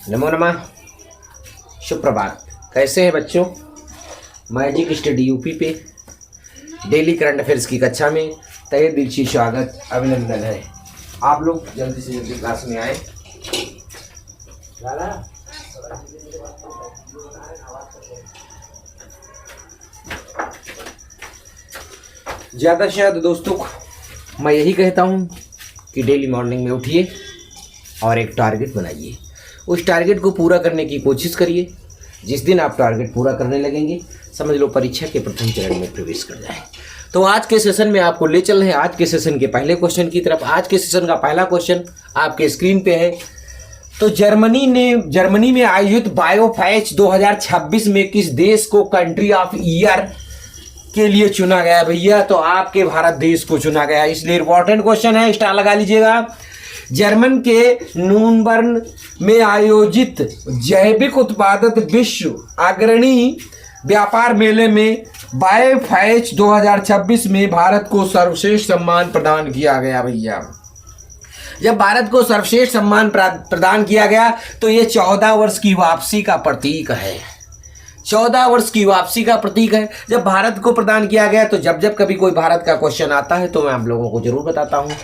नमो नमः। सुप्रभात। कैसे हैं बच्चों? मैजिक स्टडी यूपी पे डेली करंट अफेयर्स की कक्षा में तहे दिल से स्वागत अभिनंदन है। आप लोग जल्दी से जल्दी क्लास में आए। ज़्यादा से ज़्यादा दोस्तों मैं यही कहता हूँ कि डेली मॉर्निंग में उठिए और एक टारगेट बनाइए। उस टारगेट को पूरा करने की कोशिश करिए। जिस दिन आप टारगेट पूरा करने लगेंगे समझ लो परीक्षा के प्रथम चरण में प्रवेश कर जाए। तो आज के सेशन में आपको ले चल रहे हैं आज के सेशन के पहले क्वेश्चन की तरफ। आज के सेशन का पहला क्वेश्चन आपके स्क्रीन पे है। तो जर्मनी में आयोजित बायोफेस्ट 2026 में किस देश को कंट्री ऑफ ईयर के लिए चुना गया भैया? तो आपके भारत देश को चुना गया, इसलिए इंपॉर्टेंट क्वेश्चन है, स्टार लगा लीजिएगा। जर्मन के नूरनबर्ग में आयोजित जैविक उत्पादक विश्व अग्रणी व्यापार मेले में बायोफेस्ट 2026 में भारत को सर्वश्रेष्ठ सम्मान प्रदान किया गया भैया। जब भारत को सर्वश्रेष्ठ सम्मान प्रदान किया गया तो ये 14 वर्ष की वापसी का प्रतीक है। 14 वर्ष की वापसी का प्रतीक है। जब भारत को प्रदान किया गया तो जब कभी कोई भारत का क्वेश्चन आता है तो मैं आप लोगों को जरूर बताता हूँ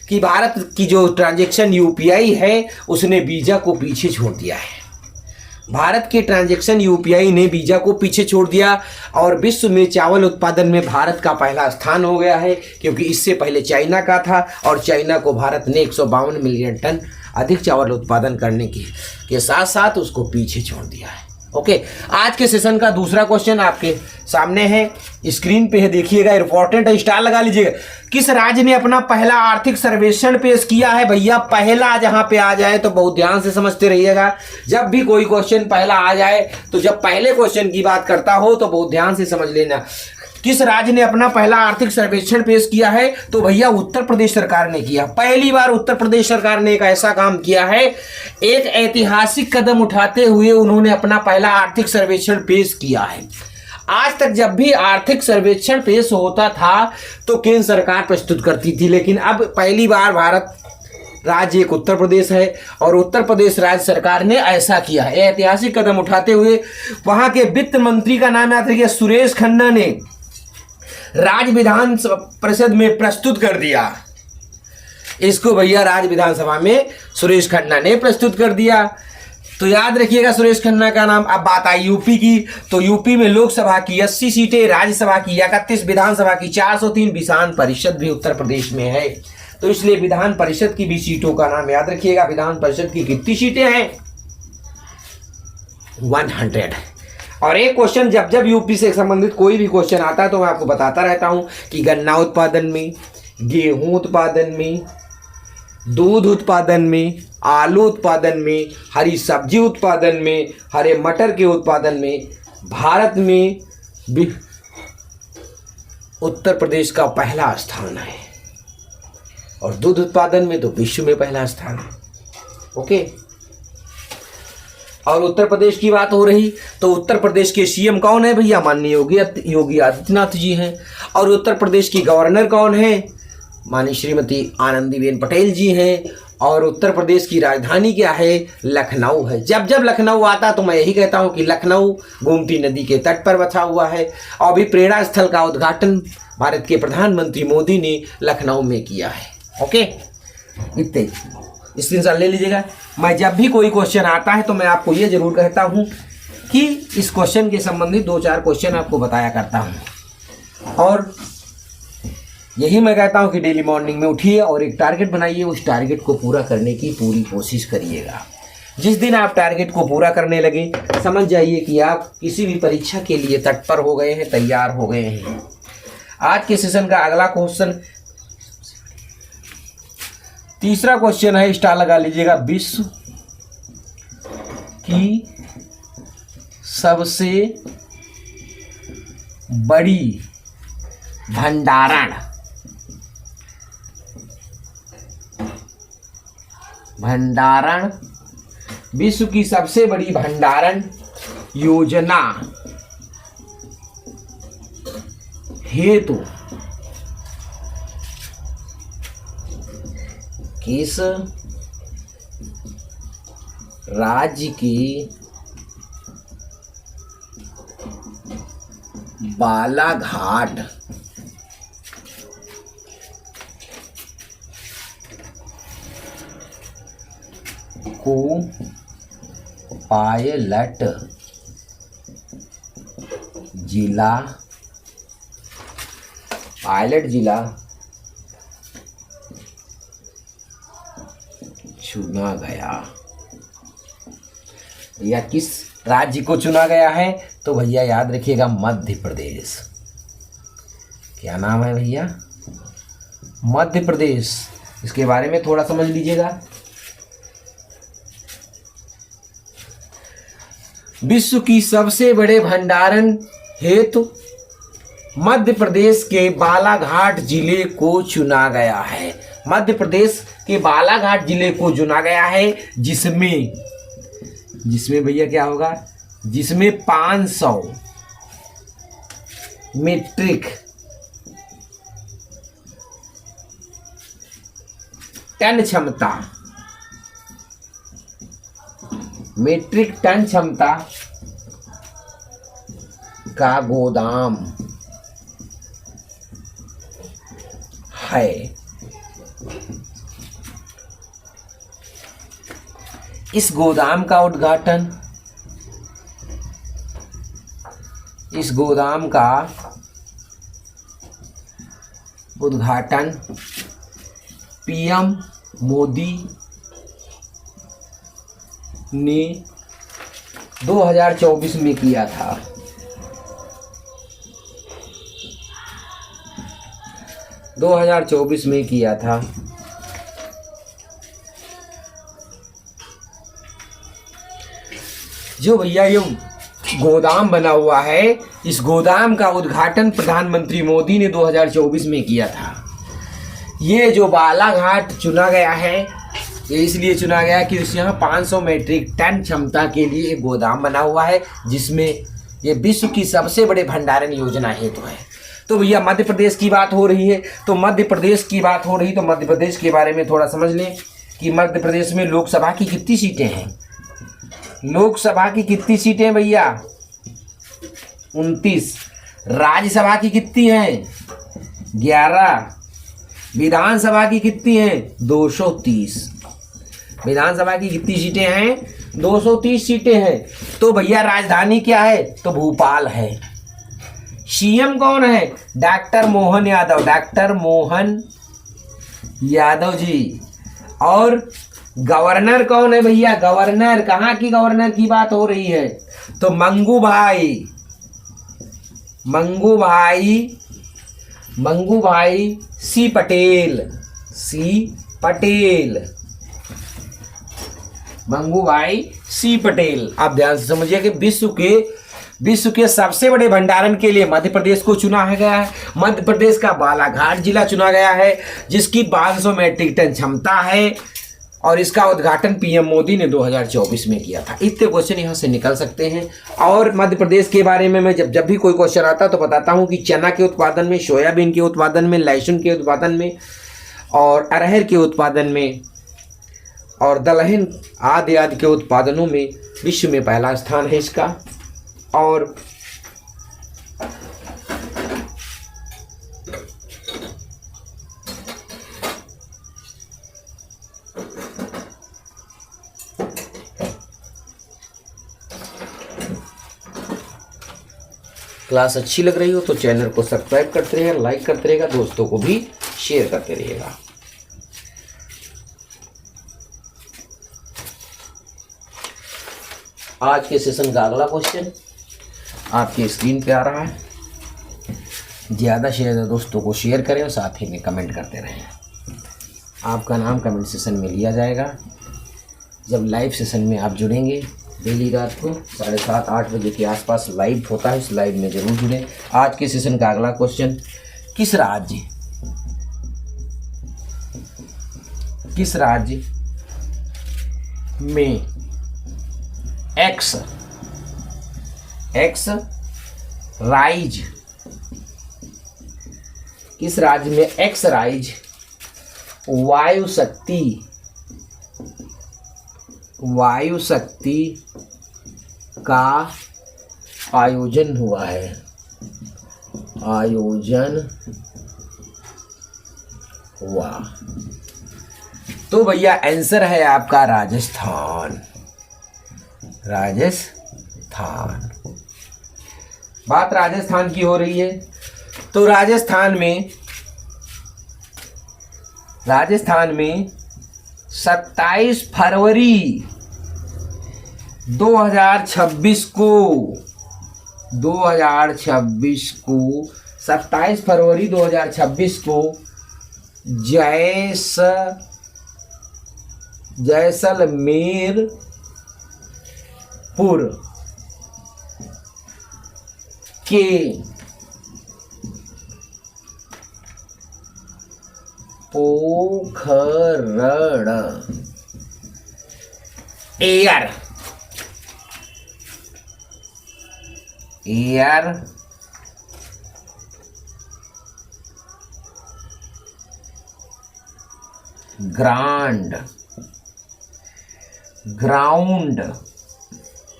कि भारत की जो ट्रांजैक्शन यूपीआई है उसने वीज़ा को पीछे छोड़ दिया है। भारत के ट्रांजैक्शन यूपीआई ने वीज़ा को पीछे छोड़ दिया और विश्व में चावल उत्पादन में भारत का पहला स्थान हो गया है, क्योंकि इससे पहले चाइना का था और चाइना को भारत ने 152 मिलियन टन अधिक चावल उत्पादन करने के साथ साथ उसको पीछे छोड़ दिया है। ओके, आज के सेशन का दूसरा क्वेश्चन आपके सामने है, स्क्रीन पे है, देखिएगा, इंपॉर्टेंट है, स्टार लगा लीजिएगा। किस राज्य ने अपना पहला आर्थिक सर्वेक्षण पेश किया है भैया? पहला जहां पे आ जाए तो बहुत ध्यान से समझते रहिएगा। जब भी कोई क्वेश्चन पहला आ जाए तो जब पहले क्वेश्चन की बात करता हो तो बहुत ध्यान से समझ लेना। किस राज्य ने अपना पहला आर्थिक सर्वेक्षण पेश किया है? तो भैया उत्तर प्रदेश सरकार ने किया। पहली बार उत्तर प्रदेश सरकार ने एक ऐसा काम किया है, एक ऐतिहासिक कदम उठाते हुए उन्होंने अपना पहला आर्थिक सर्वेक्षण पेश किया है। आज तक जब भी आर्थिक सर्वेक्षण पेश होता था तो केंद्र सरकार प्रस्तुत करती थी, लेकिन अब पहली बार भारत राज्य एक उत्तर प्रदेश है और उत्तर प्रदेश राज्य सरकार ने ऐसा किया है, ऐतिहासिक कदम उठाते हुए। वहां के वित्त मंत्री का नाम याद रखिए, सुरेश खन्ना ने राज्य विधान परिषद में प्रस्तुत कर दिया इसको भैया। राज्य विधानसभा में सुरेश खन्ना ने प्रस्तुत कर दिया, तो याद रखिएगा सुरेश खन्ना का नाम। अब बात आई यूपी की, तो यूपी में लोकसभा की 80 सीटें, राज्यसभा की 31, विधानसभा की 403, विधान परिषद भी उत्तर प्रदेश में है, तो इसलिए विधान परिषद की भी सीटों का नाम याद रखिएगा। विधान परिषद की कितनी सीटें हैं? 100। और एक क्वेश्चन जब यूपी से संबंधित कोई भी क्वेश्चन आता है तो मैं आपको बताता रहता हूं कि गन्ना उत्पादन में, गेहूं उत्पादन में, दूध उत्पादन में, आलू उत्पादन में, हरी सब्जी उत्पादन में, हरे मटर के उत्पादन में भारत में उत्तर प्रदेश का पहला स्थान है और दूध उत्पादन में तो विश्व में पहला स्थान है। ओके, और उत्तर प्रदेश की बात हो रही तो उत्तर प्रदेश के सीएम कौन है भैया? माननीय योगी आदित्यनाथ जी हैं। और उत्तर प्रदेश की गवर्नर कौन है? माननीय श्रीमती आनंदीबेन पटेल जी हैं। और उत्तर प्रदेश की राजधानी क्या है? लखनऊ है। जब लखनऊ आता तो मैं यही कहता हूं कि लखनऊ गोमती नदी के तट पर बसा हुआ है और अभी प्रेरणा स्थल का उद्घाटन भारत के प्रधानमंत्री मोदी ने लखनऊ में किया है। ओके, इतने स्क्रीनशॉट ले लीजिएगा। मैं जब भी कोई क्वेश्चन आता है तो मैं आपको ये जरूर कहता हूं कि इस क्वेश्चन के संबंधित 2-4 क्वेश्चन आपको बताया करता हूं, और यही मैं कहता हूं कि डेली मॉर्निंग में उठिए और एक टारगेट बनाइए, उस टारगेट को पूरा करने की पूरी कोशिश करिएगा। जिस दिन आप टारगेट को पूरा करने लगे समझ जाइए कि आप किसी भी परीक्षा के लिए तत्पर हो गए हैं, तैयार हो गए हैं। आज के सेशन का अगला क्वेश्चन, तीसरा क्वेश्चन है, स्टार लगा लीजिएगा। विश्व की सबसे बड़ी भंडारण विश्व की सबसे बड़ी भंडारण योजना हेतु किस राज्य की बालाघाट को पायलट जिला चुना गया। या किस राज्य को चुना गया है? तो भैया याद रखिएगा मध्य प्रदेश। क्या नाम है भैया? मध्य प्रदेश। इसके बारे में थोड़ा समझ लीजिएगा। विश्व की सबसे बड़े भंडारण हेतु मध्य प्रदेश के बालाघाट जिले को चुना गया है। मध्य प्रदेश के बालाघाट जिले को चुना गया है, जिसमें भैया क्या होगा? जिसमें 500 मीट्रिक टन क्षमता का गोदाम है। इस गोदाम का उद्घाटन पीएम मोदी ने 2024 में किया था। 2024 में किया था। जो भैया ये गोदाम बना हुआ है, इस गोदाम का उद्घाटन प्रधानमंत्री मोदी ने 2024 में किया था। ये जो बालाघाट चुना गया है, ये इसलिए चुना गया कि यहाँ 500 मीट्रिक टन क्षमता के लिए एक गोदाम बना हुआ है, जिसमें ये विश्व की सबसे बड़े भंडारण योजना हेतु है। तो भैया मध्य प्रदेश की बात हो रही है, तो मध्य प्रदेश के बारे में थोड़ा समझ लें कि मध्य प्रदेश में लोकसभा की कितनी सीटें हैं। लोकसभा की कितनी सीटें भैया? 29। राज्यसभा की कितनी हैं? 11। विधानसभा की कितनी हैं? 230। विधानसभा की कितनी सीटें हैं? 230 सीटें हैं। तो भैया राजधानी क्या है? तो भोपाल है। सीएम कौन है? डॉक्टर मोहन यादव जी। और गवर्नर कौन है भैया? गवर्नर कहाँ की गवर्नर की बात हो रही है? तो मंगू भाई सी पटेल। मंगू भाई सी पटेल। आप ध्यान से समझिए कि विश्व के सबसे बड़े भंडारण के लिए मध्य प्रदेश को चुना गया है। मध्य प्रदेश का बालाघाट जिला चुना गया है, जिसकी 500 मीट्रिक टन क्षमता है, और इसका उद्घाटन पीएम मोदी ने 2024 में किया था। इतने क्वेश्चन यहाँ से निकल सकते हैं। और मध्य प्रदेश के बारे में मैं जब भी कोई क्वेश्चन आता तो बताता हूँ कि चना के उत्पादन में, सोयाबीन के उत्पादन में, लहसुन के उत्पादन में, और अरहर के उत्पादन में, और दलहन आदि के उत्पादनों में विश्व में पहला स्थान है इसका। और क्लास अच्छी लग रही हो तो चैनल को सब्सक्राइब करते रहिएगा, लाइक करते रहिएगा, दोस्तों को भी शेयर करते रहिएगा। आज के सेशन का अगला क्वेश्चन आपकी स्क्रीन पे आ रहा है। ज़्यादा से ज़्यादा दोस्तों को शेयर करें और साथ ही में कमेंट करते रहें। आपका नाम कमेंट सेशन में लिया जाएगा जब लाइव सेशन में आप जुड़ेंगे। डेली रात को 7:30-8 बजे के आसपास लाइव होता है, इस लाइव में जरूर जुड़ें। आज के सेशन का अगला क्वेश्चन, किस राज्य में एक्स राइज वायु शक्ति वायु शक्ति का आयोजन हुआ है, आयोजन हुआ। तो भैया आंसर है आपका राजस्थान, राजस्थान। बात राजस्थान की हो रही है तो राजस्थान में 27 फरवरी 2026 को 27 फरवरी 2026 को जैसलमेरपुर के Pokhran air ground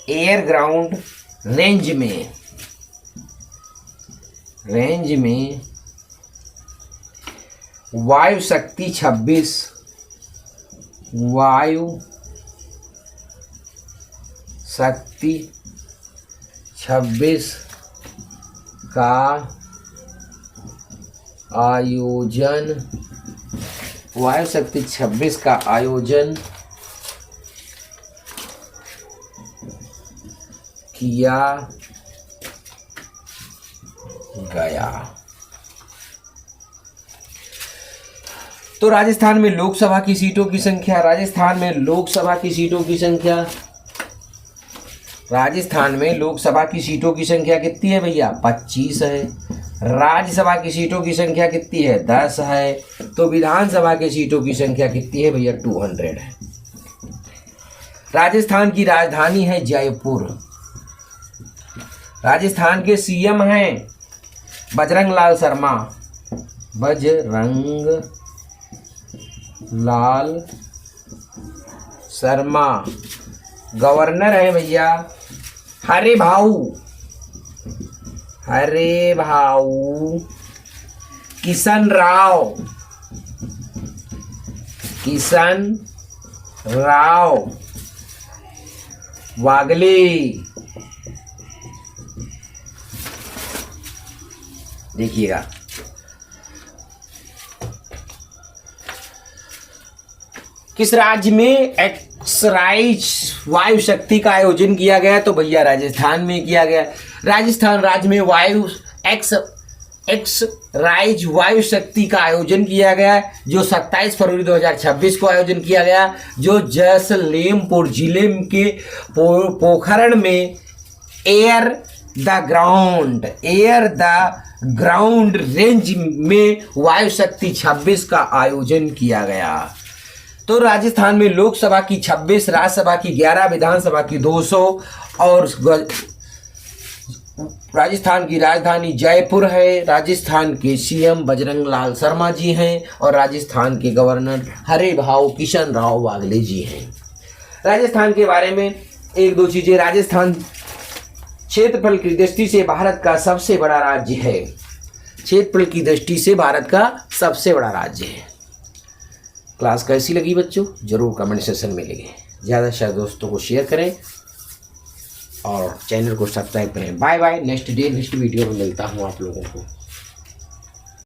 air ground range में वायु शक्ति 26 का आयोजन, वायु शक्ति 26 का आयोजन किया गया। तो राजस्थान में लोकसभा की सीटों की संख्या, राजस्थान में लोकसभा की सीटों की संख्या कितनी है भैया? 25 है। राज्यसभा की सीटों की संख्या कितनी है? 10 है। तो विधानसभा की सीटों की संख्या कितनी है भैया? 200 है। राजस्थान की राजधानी है जयपुर। राजस्थान के सीएम हैं बजरंग लाल शर्मा। गवर्नर है भैया हरे भाऊ किशन राव वागले। देखिएगा किस राज्य में एक्सराइज वायु शक्ति का आयोजन किया गया? तो भैया राजस्थान में किया गया। राजस्थान राज्य में एक्सराइज वायु शक्ति का आयोजन किया गया, जो 27 फरवरी 2026 को आयोजन किया गया, जो जैसलमेर जिले के पोखरण में एयर द ग्राउंड रेंज में वायु शक्ति 26 का आयोजन किया गया। तो राजस्थान में लोकसभा की 26, राज्यसभा की 11, विधानसभा की 200 और राजस्थान की राजधानी जयपुर है। राजस्थान के सीएम बजरंग लाल शर्मा जी हैं और राजस्थान के गवर्नर हरे भाऊ किशन राव वागले जी हैं। राजस्थान के बारे में एक दो चीजें। राजस्थान क्षेत्रफल की दृष्टि से भारत का सबसे बड़ा राज्य है। क्षेत्रफल की दृष्टि से भारत का सबसे बड़ा राज्य है। क्लास कैसी लगी बच्चों? जरूर कमेंट सेक्शन में लिखें। ज़्यादा से ज़्यादा दोस्तों को शेयर करें और चैनल को सब्सक्राइब करें। Bye bye. नेक्स्ट वीडियो में मिलता हूँ आप लोगों को।